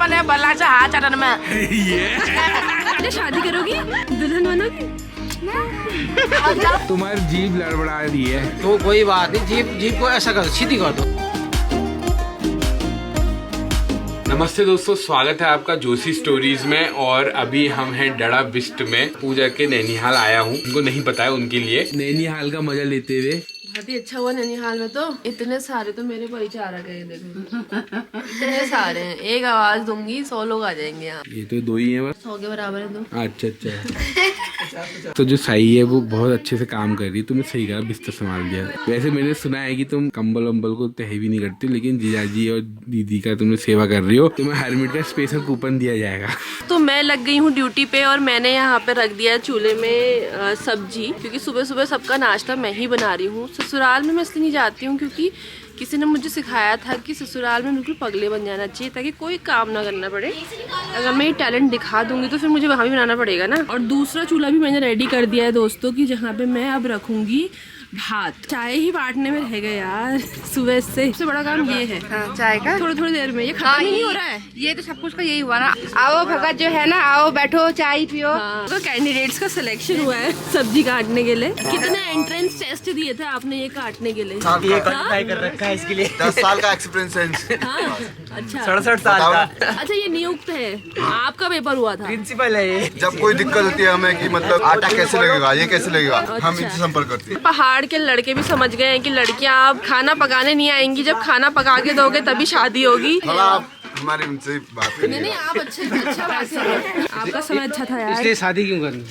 पले बल्ला हाथ चटन में। ये शादी करोगी, दुल्हन बनोगी? तुम्हारी जीभ लड़बड़ा रही है तो कोई बात नहीं, जीप को ऐसा कर सीधी कर दो। नमस्ते दोस्तों, स्वागत है आपका जोशी स्टोरीज में। और अभी हम हैं डड़ा बिस्ट में। पूजा के नैनीहाल आया हूँ, उनको नहीं पता है, उनके लिए नैनीहाल का मजा लेते हुए। बहुत ही अच्छा हुआ नैनीहाल में, तो इतने सारे तो मेरे परिचारक है, देखो इतने सारे हैं। एक आवाज दूंगी 100 लोग आ जाएंगे यहाँ। ये तो 2 ही है बस, 100 के बराबर है तो। अच्छा। तो जो सही है वो बहुत अच्छे से काम कर रही है। तुमने सही कहा, बिस्तर संभाल दिया। वैसे मैंने सुना है कि तुम कंबल वम्बल को तो हैवी नहीं करती, लेकिन जीजाजी और दीदी का तुमने सेवा कर रही हो। तुम्हें हरमिट का स्पेशल कूपन दिया जाएगा। तो मैं लग गई हूँ ड्यूटी पे, और मैंने यहाँ पे रख दिया चूल्हे में सब्जी, क्योंकि सुबह सुबह सबका नाश्ता मैं ही बना रही हूँ। ससुराल में मैं इसलिए नहीं जाती हूँ क्योंकि किसी ने मुझे सिखाया था कि ससुराल में बिल्कुल पगले बन जाना चाहिए, ताकि कोई काम ना करना पड़े। अगर मैं ये टैलेंट दिखा दूंगी तो फिर मुझे वहाँ भी बनाना पड़ेगा ना। और दूसरा चूल्हा भी मैंने रेडी कर दिया है दोस्तों, कि जहाँ पे मैं अब रखूंगी भात। चाय ही बांटने में रह गए यार सुबह से। सबसे बड़ा काम ये है। हाँ, चाय का थोड़ी देर में ये खत्म ही नहीं हो रहा है। ये तो सब कुछ का यही हुआ ना। आओ भगत जो है ना, आओ बैठो चाय पियो। हाँ, तो कैंडिडेट्स का सिलेक्शन हुआ है सब्जी काटने के लिए। कितने एंट्रेंस टेस्ट दिए थे आपने ये काटने के लिए? ये क्वालिफाई कर रखा है इसके लिए। 10 साल का एक्सपीरियंस। अच्छा 67 साल का। अच्छा, ये नियुक्त है, आपका पेपर हुआ था? प्रिंसिपल है ये। जब कोई दिक्कत होती है हमें कि मतलब आटा कैसे लगेगा, ये कैसे लगेगा, हम इनसे संपर्क करते हैं। पहाड़ के लड़के भी समझ गए हैं कि लड़कियां अब खाना पकाने नहीं आएंगी, जब खाना पका के दोगे तभी शादी होगी। थोड़ा आप हमारी उनसे बात करिए। नहीं, आप अच्छा बात करो। आपका समय अच्छा था यार। इसलिए शादी क्यों करनी?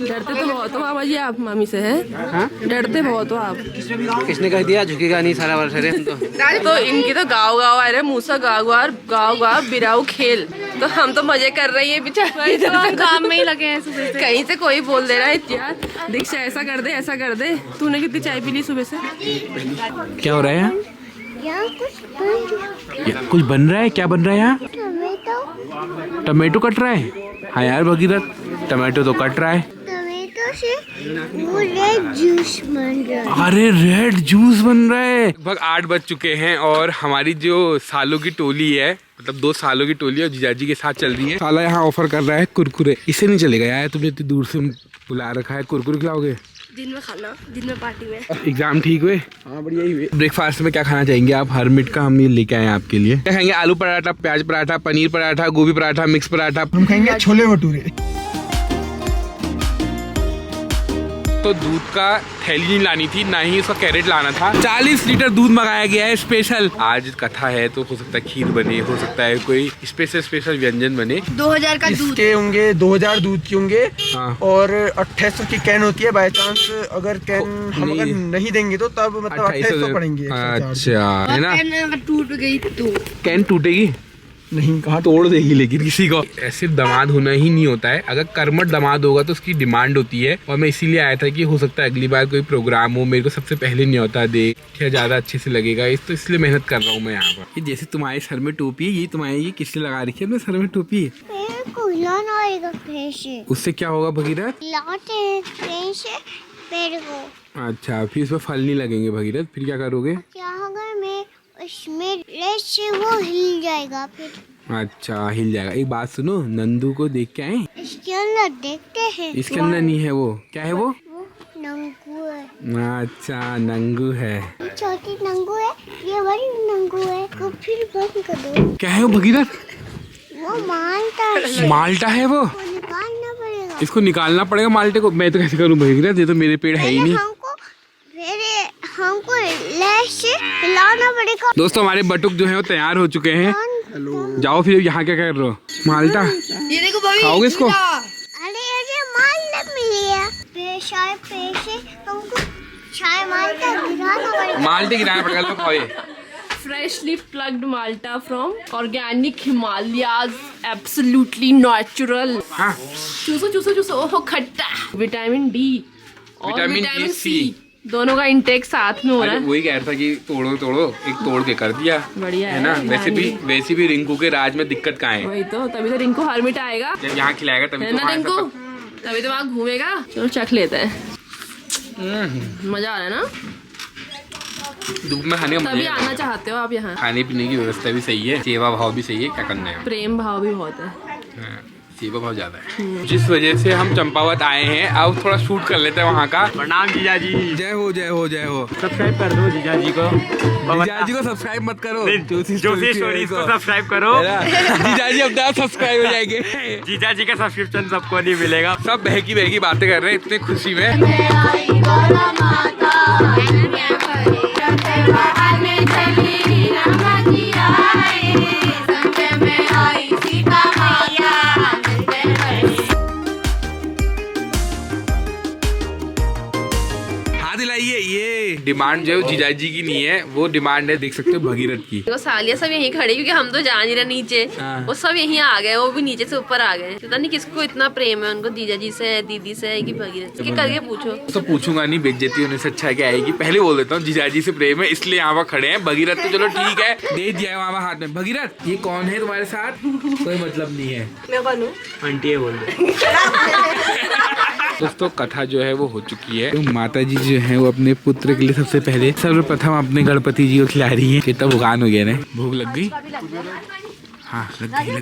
डरते तो बहुत हो मामा जी आप मामी से, हैं? डरते बहुत हो आप। किसने कह दिया झुकेगा नहीं सारा वर्ष रे तो इनकी तो गाँव आ रहे, मूसा गाँव बिराऊ खेल। तो हम तो मजे कर रही है बेचारे, काम में ही लगे हैं सुबह से। कहीं से कोई बोल दे रहा है यार दीक्षा ऐसा कर दे ऐसा कर दे। तूने कितनी चाय पी ली सुबह से? क्या हो रहा है यहाँ? कुछ बन रहा है। क्या बन रहा है यहाँ? टमाटो कट रहा है। हाँ यार भगीरथ, टमाटो तो कट रहा है। टमाटो से वो रेड जूस बन रहा है। अरे रेड जूस बन रहा है। लगभग 8 बज चुके हैं और हमारी जो सालों की टोली है, मतलब 2 सालों की टोली है, जीजाजी के साथ चल रही है। साला यहाँ ऑफर कर रहा है कुरकुरे। इससे नहीं चलेगा यार, तुमने इतनी दूर से बुला रखा है। कुरकुरे खिलाओगे? दिन में खाना, दिन में पार्टी में। एग्जाम ठीक हुए? हाँ बढ़िया ही हुए। ब्रेकफास्ट में क्या खाना चाहेंगे आप? हरमिट का हम ये लेके आए हैं आपके लिए। क्या खाएंगे? आलू पराठा, प्याज पराठा, पनीर पराठा, गोभी पराठा, मिक्स पराठा। हम खाएंगे छोले भटूरे। तो दूध का थैली नहीं लानी थी, ना ही उसका कैरेट लाना था। 40 लीटर दूध मंगाया गया है स्पेशल। आज कथा है तो हो सकता है खीर बने, हो सकता है कोई स्पेशल व्यंजन बने। 2000 का दूध इसके होंगे 2000 दूध के होंगे। हाँ। और 2800 की कैन होती है। बाय चांस अगर कैन हम अगर नहीं देंगे तो तब मतलब 2800 पड़ेंगे। अच्छा है ना। टूट गई तो कैन टूटेगी नहीं, कहाँ तोड़ देगी लेकिन किसी को। ऐसे दामाद होना ही नहीं होता है। अगर कर्मठ दामाद होगा तो उसकी डिमांड होती है। और मैं इसीलिए आया था कि हो सकता है अगली बार कोई प्रोग्राम हो, मेरे को सबसे पहले नहीं होता देख क्या ज्यादा अच्छे से लगेगा। इस तो इसलिए मेहनत कर रहा हूँ मैं यहाँ पर। ये जैसे तुम्हारे सर में टोपी है, ये तुम्हारे ये किसने लगा रखी है अपने सर में टोपी? उससे क्या होगा भगीरथ? अच्छा, फिर उसमें फल नहीं लगेंगे भगीरथ, फिर क्या करोगे? क्या होगा, मैं उसमें से वो हिल जाएगा फिर। अच्छा, हिल जाएगा। एक बात सुनो, नंदू को देख के आए? इसके अंदर देखते हैं। इसके अंदर नहीं है वो। क्या है वो? नंगू है। अच्छा, नंगू है। छोटी नंगू है, ये बड़ी नंगू है। तो फिर बंद कर दो। क्या है वो भगीरथ? वो माल्टा है। माल्टा है वो? निकालना पड़ेगा। इसको निकालना पड़ेगा माल्टे को। मैं तो कैसे करूँ भगीरथ, ये तो मेरे पेड़ है ही नहीं। हमको से हिलाना पड़ेगा। दोस्तों हमारे बटुक जो है वो तैयार हो चुके हैं। जाओ फिर यहाँ क्या कर रहे हो? माल्टा ये देखो भाभी, खाओगे इसको? अरे माल्टा मिल गया। पैसे हमको चाय माल्टा गिराना पड़ेगा। माल्टे गिराना पड़ेगा। लो खाओ ये। Freshly plucked Malta from organic Himalayas, absolutely natural. हाँ। चूसो ओहो खट्टा। विटामिन डी और विटामिन विटामिन सी दोनों का इंटेक साथ में हो रहा है। वही कह रहा था कि तोड़ो एक तोड़ के कर दिया। बढ़िया है ना। वैसे भी रिंकू के राज में दिक्कत कहाँ है? वही तो, तभी तो रिंकू हरमिट आएगा। जब यहाँ खिलाएगा तभी तो रिंकू, तभी तो वहाँ घूमेगा। चलो चख लेते हैं। मजा आ रहा है ना। धूप में खाने का तभी मजा आना है। चाहते हो आप यहाँ। खाने पीने की व्यवस्था भी सही है, सेवा भाव भी सही है, क्या करना है। प्रेम भाव भी बहुत है। हाँ, सेवा भाव ज्यादा है। जिस वजह से हम चंपावत आए हैं, अब थोड़ा शूट कर लेते हैं वहाँ का। प्रणाम जीजा जी। जय हो जय हो जय हो। सब्सक्राइब कर दो जीजा जी को। जीजा जी को सब्सक्राइब मत करो, जोशी स्टोरीज को सब्सक्राइब करो। जीजा जी अपने आप सब्सक्राइब हो जाएंगे। जीजा जी का सब्सक्रिप्शन सबको नहीं मिलेगा। सब बहकी बहकी बातें कर रहे हैं इतनी खुशी में। हाथ हिलाइए। ये डिमांड जो है जीजा जी की नहीं है, वो डिमांड है, देख सकते हो भगीरथ की। वो सालिया सब यहीं खड़ी, क्योंकि हम तो जा नहीं रहे नीचे। हाँ। वो सब यहीं आ गए, वो भी नीचे से ऊपर आ गए। पता नहीं किसको इतना प्रेम है उनको, जीजा जी से, दीदी से, कि भगीरथ से। करके पूछो। तो पूछूंगा नहीं, बेइज्जती होने से अच्छा है कि आएगी। पहले बोल देता हूँ जीजा जी से प्रेम है, इसलिए यहाँ पर खड़े हैं। भगीरथ तो चलो ठीक है, दे दिया है वहाँ हाथ में। भगीरथ ये कौन है तुम्हारे साथ? कोई मतलब नहीं है। आंटी है बोल दो। दोस्तों कथा जो है वो हो चुकी है। तो माता जी जो है वो अपने पुत्र के लिए सबसे पहले सर्वप्रथम अपने गणपति जी को खिला रही है। कितना भुगान हो गया ना, भूख लग गई। हाँ लग गई।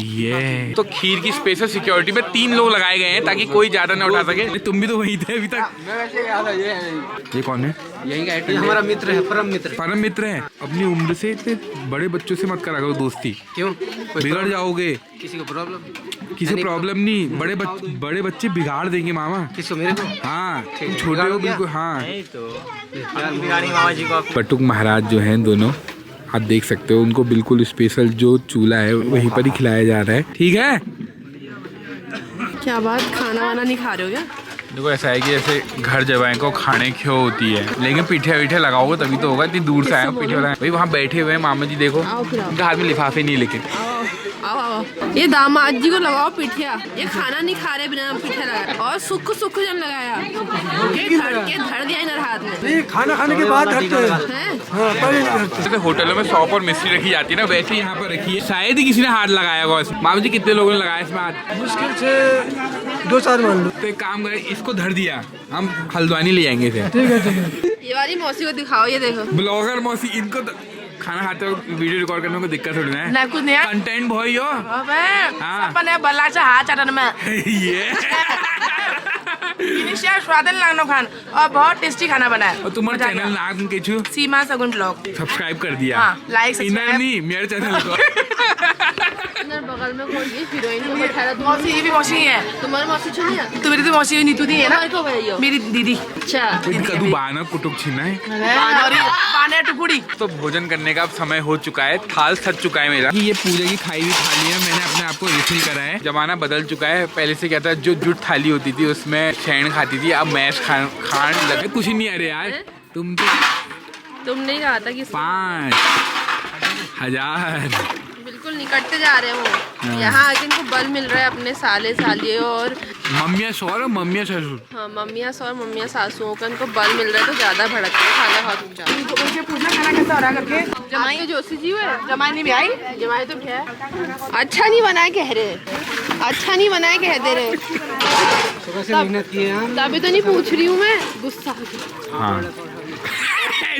ये तो खीर की स्पेशल सिक्योरिटी में 3 लोग लगाए गए हैं ताकि कोई ज्यादा न उठा सके। तुम भी तो वही थे अभी तक। ये कौन है? यही का ये हमारा मित्र है, परम मित्र। परम मित्र है। अपनी उम्र से इतने बड़े बच्चों से मत करा करो दोस्ती, क्यों? बिगड़ जाओगे। किसी को प्रॉब्लम? किसी प्रॉब्लम नहीं, बड़े बच्चे बिगाड़ देंगे मामा। किसको? मेरे को? हाँ तुम छोटे हो बिल्कुल। हाँ मामा जी को। पटुक महाराज जो हैं दोनों, आप देख सकते हो उनको बिल्कुल स्पेशल जो चूल्हा है वहीं पर ही खिलाया जा रहा है। ठीक है। क्या बात, खाना वाना नहीं खा रहे हो क्या? देखो ऐसा है कि जैसे घर जवाएं को खाने क्यों होती है, लेकिन पीठे वीठे लगाओगे तभी तो होगा। इतनी दूर से आए हो पीठे लगाए। भाई वहाँ बैठे हुए हैं मामा जी, देखो उनके हाथ में लिफाफे नहीं, लेकिन आओ आओ। ये दामाद जी को लगाओ पिठिया। ये खाना नहीं खा रहे बिना पिठिया लगाए। और सुख जन लगाया, ये धर दिया इधर हाथ में। खाना खाने के बाद हैं? जैसे होटलों में सौंफ और मिश्री रखी जाती है ना, वैसे यहाँ पर रखी है। शायद ही किसी ने हाथ लगाया होगा। मामा जी कितने लोगों ने लगाया इसमें हाथ? मुश्किल से 2-4 मान लो। तो एक काम करें, इसको धर दिया, हम हल्द्वानी ले जाएंगे इसे। ये वाली मौसी को दिखाओ, ये देखो ब्लॉगर मौसी, इनको तो खाना खाते वक्त वीडियो रिकॉर्ड करने में कोई दिक्कत थोड़ी ना है। ना कुछ नहीं है। कंटेंट भाई हो। हाँ। अपन बल्ला से हाथ चाटन में ये स्वादन लागनो खान और बहुत टेस्टी खाना बना है। और तुम्हारा चैनल नाम के छु सीमा सगुन ब्लॉग सब्सक्राइब कर दिया। हाँ, लाइक सब्सक्राइब। नहीं मेरे चैनल को। इधर बगल में कोई ये हीरोइन को बैठा है। मौसी, ये भी मौसी ही है। तुम्हारी मौसी छुनी है? तो मेरी तो मौसी नीतू दी है ना, को भाई हो? मेरी दीदी। अच्छा। कदू बाना कुटुक छीना है। पाने टुकुड़ी। तो भोजन करने का अब समय हो चुका है, थाल सज चुका है मेरा। ये पूजा की खाई हुई थाली है, मैंने अपने आप को रिफिल करा है। जमाना बदल चुका है, पहले से क्या था, जो जुट थाली होती थी उसमें शैन खाती थी, अब मैश खान लगे। कुछ नहीं। अरे यार तुमने कहा था कि 5,000 बिल्कुल निकटते जा रहे हो। यहाँ आके इनको बल मिल रहा है अपने साले सालिए और मम्मिया सौर और मम्मिया ससुर। हाँ, मम्मियाँ और मम्मियाँ सासुओं का इनको बल मिल रहा है, तो ज्यादा भड़कते हैं। खाना खा तुम जाओ। उनसे पूछना खाना कैसा हो रहा करके। जमाई के जोशी जी हुए, जमाई नहीं भी आई। जमाई तो क्या है, अच्छा नहीं बनाए कह रहे, अच्छा नहीं बनाए कह दे रहे। सुबह से मेहनत की है हम। तभी तो नहीं पूछ रही हूँ मैं, गुस्सा आ गया। हाँ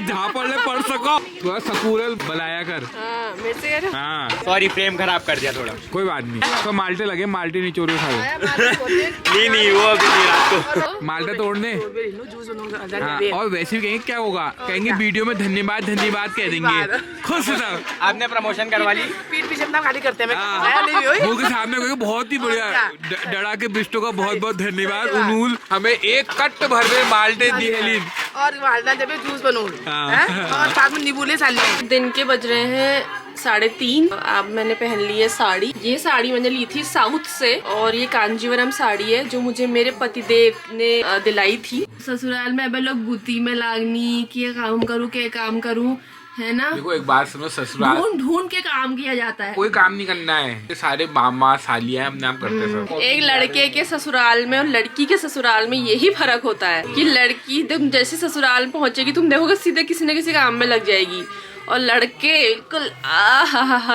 जहाँ पढ़ सको थोड़ा सकूरल बनाया कर। हाँ, मेरे से कह रहे हो? हाँ सॉरी, फ्रेम खराब कर दिया थोड़ा। कोई बात नहीं। तो माल्टे लगे, माल्टे नहीं चोरी खा आया मारे पोते। नहीं वो अभी नहीं, रात को। माल्टा तोड़ने। हाँ, और वैसे भी कहेंगे क्या होगा, कहेंगे वीडियो में धन्यवाद कह देंगे, खुश सब। आपने प्रमोशन करवा ली। पीठ पीछे अपना खाली करते हैं। मुंह के सामने कहेंगे बहुत ही बढ़िया, डरा के बिस्टो का बहुत बहुत धन्यवाद। उनूल हमें एक कट भर में माल्टे दिए लीन। और वालदा जब जूस बनूं और साथ में नींबूले साले। दिन के बज रहे हैं 3:30। अब मैंने पहन ली है साड़ी। ये साड़ी मैंने ली थी साउथ से, और ये कांजीवरम साड़ी है जो मुझे मेरे पतिदेव ने दिलाई थी। ससुराल में अब लोग बुती में लागनी कि ये काम करूँ है ना। देखो एक बात सुनो, ससुराल ढूंढ के काम किया जाता है। कोई काम नहीं करना है, ये सारे मामा सालियां अपने आप करते हैं सब। एक लड़के के ससुराल में और लड़की के ससुराल में यही फर्क होता है कि लड़की तुम जैसे ससुराल पहुंचेगी, तुम देखोगे सीधे किसी न किसी काम में लग जाएगी, और लड़के बिल्कुल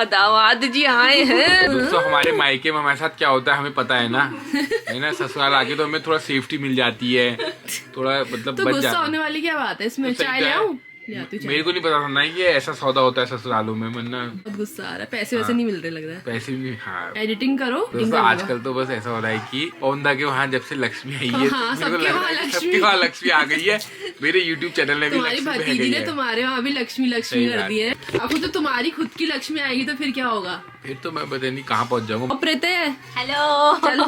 दामाद जी आए हैं। दोस्तों हमारे मायके में हमारे साथ क्या होता है हमें पता है ना, है ना। ससुराल आके तो हमें थोड़ा सेफ्टी मिल जाती है, थोड़ा मतलब तो बच गुस्सा जाता होने वाली क्या बात है इसमें। तो सही चाय तो ले है। आऊं? ले आती हूँ चाय। मेरे को नहीं पता था ना कि ऐसा सौदा होता है ससुरालों में, वरना बहुत गुस्सा आ रहा है, पैसे वैसे नहीं मिल रहे लग रहा है। पैसे भी नहीं। हाँ एडिटिंग करो। दोस्तों आजकल तो बस ऐसा हो रहा है कि पवनदा के वहाँ जब से लक्ष्मी आई है, हाँ, मेरे को सबके लग रहा वहाँ है कि लक्ष्मी। सबके वहाँ लक्ष्मी आ गई है। मेरे YouTube चैनल में भी तुम्हारी लक्ष्मी भतीजी गई ने है। तुम्हारे वहाँ भी लक्ष्मी लक्ष्मी सही कर बात। दी है। अब तो तुम्हारी खुद की लक्ष्मी आएगी तो फिर क्या होगा? फिर तो मैं पता नहीं कहाँ पहुँच जाऊंगा। प्रीते हेलो चलो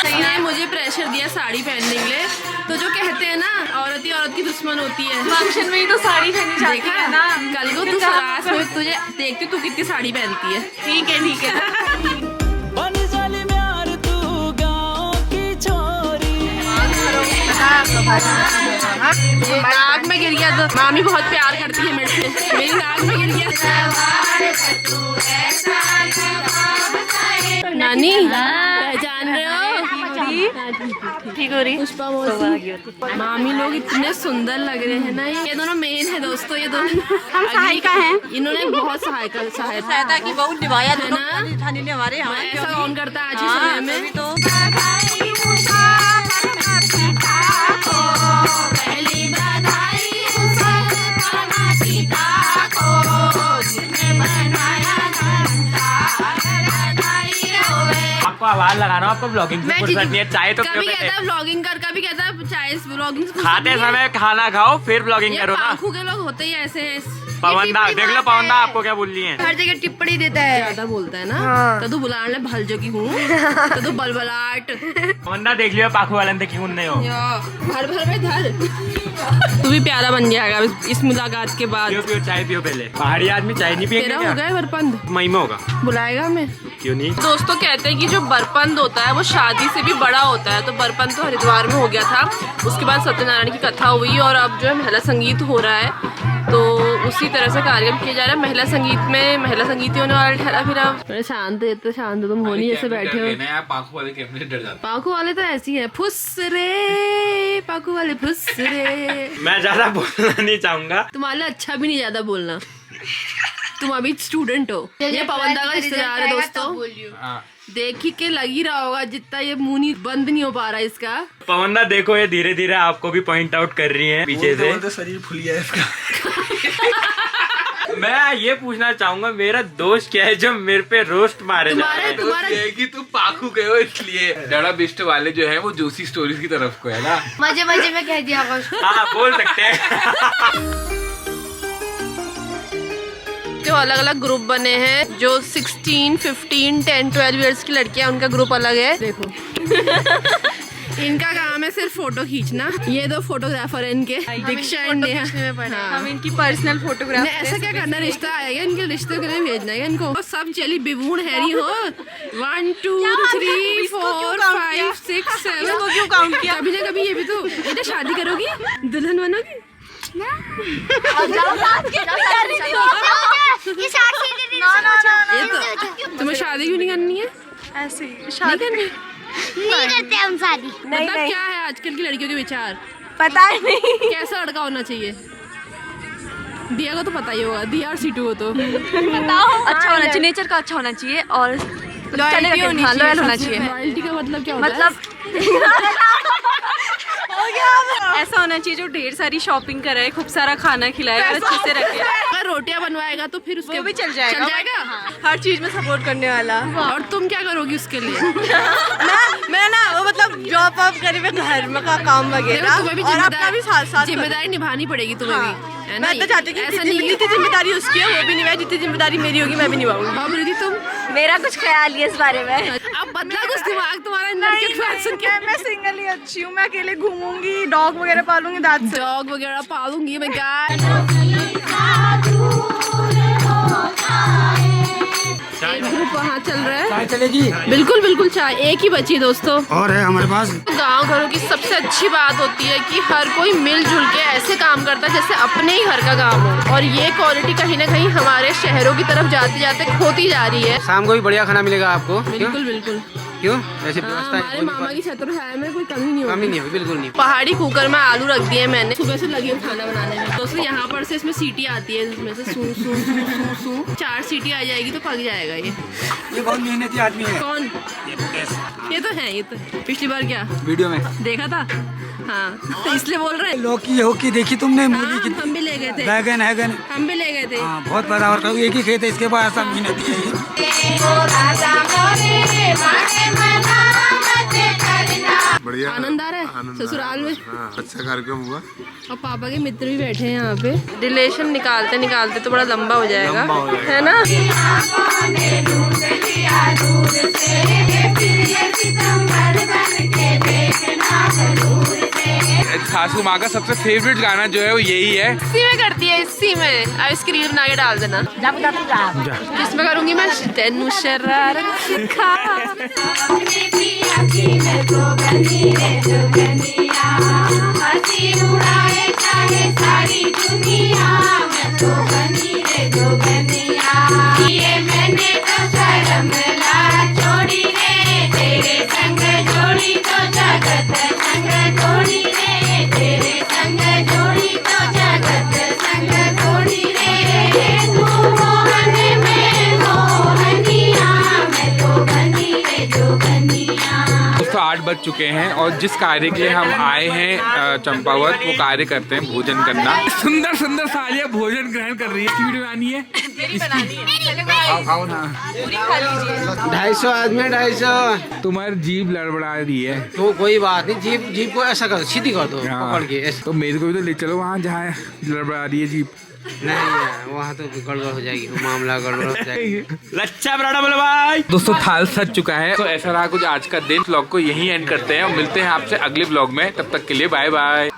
ने मुझे प्रेशर दिया साड़ी पहनने के लिए, तो जो कहते हैं ना औरत ही औरत की दुश्मन होती है। फंक्शन में ही तो साड़ी पहनी जाती देखा है ना। कल को तू सरास में तुझे देखती तू कितनी साड़ी पहनती है। ठीक है नाक में गिर गया तो मामी बहुत प्यार करती है मेरे से, मेरी नाक में गिर गया। नानी पहचान रहे हो? ठीक हो रही। पुष्पा मौसी। मामी लोग इतने सुंदर लग रहे हैं ना। ये दोनों मेन है दोस्तों, ये दोनों हम सहायिका हैं। इन्होंने बहुत सहायता की बहुत निभाया है ना। ने हमारे यहाँ ऐसा कौन करता है आज के समय में? तो आपको आवाज लगाना, आपको ब्लॉगिंग से फुर्सत नहीं है। चाय तो कभी कहता है ब्लॉगिंग कर, कभी कहता है चाय ब्लॉगिंग से खाते समय खाना खाओ फिर ब्लॉगिंग करो ना। आंखों के लोग होते ही ऐसे हैं। पवनदा देख लो, पवनदा आपको क्या बोल रही है। हर जगह टिप्पणी देता है। ज्यादा बोलता है ना। तो तू बुलाने भल जो की हूँ तो तू बलबलाट। पवनदा देख लियो पाखू वाले ने क्यों नहीं हो। भर भर में धर। तू भी प्यारा बन जाएगा इस मुलाकात के बाद। पियो पियो चाय पियो पहले। पहाड़ी आदमी चाय नहीं पिएंगे तेरा क्या? हो गया बरपंद? मई में होगा। बुलाएगा हमें? क्यों नहीं। दोस्तों कहते हैं कि जो बरपंद होता है वो शादी से भी बड़ा होता है। तो बरपंद तो हरिद्वार में हो गया था, उसके बाद सत्यनारायण की कथा हुई और अब जो है महिला संगीत हो रहा है। तो उसी तरह से कार्यक्रम किया जा रहा है। महिला संगीत में महिला संगीत ही होने वाला ठहरा। फिर अब शांत तुम होनी जैसे बैठे हो। पाखू वाले कैमरे से डर जाते पाकू वाले तो ऐसी है, फुस रे पाकू वाले फुस रे। मैं ज्यादा बोलना नहीं चाहूंगा। तुम्हारे अच्छा भी नहीं ज्यादा बोलना, तुम अभी स्टूडेंट हो। ये पवनदा का रिश्तेदार है दोस्तों। देख के लग ही रहा होगा जितना ये मुंह नहीं बंद नहीं हो पा रहा इसका। पवनदा देखो ये धीरे धीरे आपको भी पॉइंट आउट कर रही है पीछे से। तो शरीर फुल गया है इसका। मैं ये पूछना चाहूंगा मेरा दोस्त क्या है जो मेरे पे रोस्ट मारे जा रहे हैं। तुम्हारा ये है कि तुम पाखू गए हो इसलिए। डड़ा बिस्ट वाले जो है वो जोशी स्टोरीज की तरफ को है ना। मजे मजे में कह दिया हाँ बोल सकते हैं। जो अलग अलग ग्रुप बने हैं, जो 16, 15, 10, 12 इयर्स की लड़कियां, उनका ग्रुप अलग है। देखो इनका काम है सिर्फ फोटो खींचना। ये दो फोटोग्राफर है इनके, दीक्षा एंड नेहा। हाँ। हम इनकी पर्सनल फोटोग्राफ। ऐसा क्या करना, रिश्ता आएगा इनके रिश्ते के लिए भेजना है इनको। सब चली बिबून हैरी हो। 1 2 3 4 5 6 7 क्यों काउंट किया? कभी ना कभी ये भी तो। ये शादी करोगी, दुल्हन बनोगी? तुम्हें शादी क्यों नहीं करनी है? ऐसे नहीं करनी? नहीं करते हम शादी। मतलब क्या है आजकल की लड़कियों के विचार? पता नहीं। कैसा लड़का होना चाहिए? दिया को तो पता ही होगा, दिया और सीटू को तो। अच्छा होना चाहिए, नेचर का अच्छा होना चाहिए और लॉयल्टी होनी चाहिए। लॉयल होना चाहिए। लॉयल्टी का मतलब क्या होता है? मतलब ऐसा होना चाहिए जो ढेर सारी शॉपिंग करे, खूब सारा खाना खिलाए और अच्छे से रखे। अगर रोटियां बनवाएगा तो फिर उसके वो भी चल जाएगा। चल जाएगा? हर चीज में सपोर्ट करने वाला। और तुम क्या करोगी उसके लिए? मैं ना वो मतलब जॉब वॉब करे में घर में का काम वगैरह तुम्हें भी और अपना भी साथ साथ जिम्मेदारी निभानी पड़ेगी तुम्हें भी, है ना? मैं तो चाहती हूँ ऐसा कि नहीं जितनी जिम्मेदारी उसकी है वो भी निभाए, जितनी जिम्मेदारी मेरी होगी मैं भी निभाऊंगी। हाँ प्रीति, तुम मेरा कुछ ख्याल ही है इस बारे में। अब बदला कुछ दिमाग तुम्हारा अंदर के फैशन के। मैं सिंगल ही अच्छी हूँ, मैं अकेले घूमूंगी, डॉग वगैरह पालूंगी, दांत से। डॉग वगैरह पालूंगी मैं, गाय। एक ग्रुप वहाँ चल रहा है। चाय चलेगी? बिल्कुल बिल्कुल, चाय एक ही बची दोस्तों। और है हमारे पास। गांव घरों की सबसे अच्छी बात होती है कि हर कोई मिलजुल के ऐसे काम करता है जैसे अपने ही घर का काम हो। और ये क्वालिटी कहीं ना कहीं हमारे शहरों की तरफ जाते जाते खोती जा रही है। शाम को भी बढ़िया खाना मिलेगा आपको। बिल्कुल बिल्कुल। क्यों ऐसी हाँ, व्यवस्था है? हमारे मामा की छत्र छाया में कोई कमी नहीं कमी होगी। नहीं होगी, बिल्कुल नहीं। पहाड़ी कुकर में आलू रख दिए मैंने, सुबह से लगी हूँ खाना बनाने में। तो उसमें यहाँ पर से इसमें सीटी आती है, इसमें से सू सू सू सू सू 4 सीटी आ जाएगी तो पक जाएगा ये बहुत मेहनती आदमी है। कौन? ये तो है, ये तो है। पिछली बार क्या वीडियो में देखा था? हाँ, तो इसलिए बोल रहे हैं। लौकी होकी देखी तुमने? मूली की, हम भी ले गए थे, बैगन हैगन, हम भी ले गए थे। हाँ बहुत पैदावार कर, एक ही खेत है, इसके बाद ऐसा मेहनती है। बढ़िया आनंद आ रहा है आनंद आ ससुराल में। हाँ, अच्छा कार्यक्रम हुआ। और पापा के मित्र भी बैठे हैं यहाँ पे। रिलेशन निकालते निकालते तो बड़ा लंबा हो जाएगा, है ना? सासू माँ का सबसे फेवरेट गाना जो है वो यही है। इसी में करती है, इसी में आइसक्रीम बना के डाल देना। किसमें करूंगी मैं? तेनू शरारत सिखा। दोस्तों 8 बज चुके हैं और जिस कार्य के लिए हम आए हैं चंपावत, वो कार्य करते हैं भोजन करना। सुंदर सुंदर सालियाँ भोजन ग्रहण कर रही है। इसकी वीडियो आनी है, खाओ ना। 250 आदमी, 250। तुम्हारी जीभ लड़बड़ा रही है तो कोई बात नहीं, जीप जीप को ऐसा कर, सीधी कर दो पकड़ के ऐसे। तो मेरे को भी तो ले चलो वहाँ जहाँ लड़बड़ा रही है जीभ। नहीं वहाँ तो गड़बड़ हो जाएगी, मामला गड़बड़ हो जाएगी। लच्चा बराड़ा बोलो भाई। दोस्तों थाल सज चुका है। तो ऐसा रहा कुछ आज का दिन। व्लॉग को यहीं एंड करते हैं और मिलते हैं आपसे अगले व्लॉग में। तब तक के लिए बाय बाय।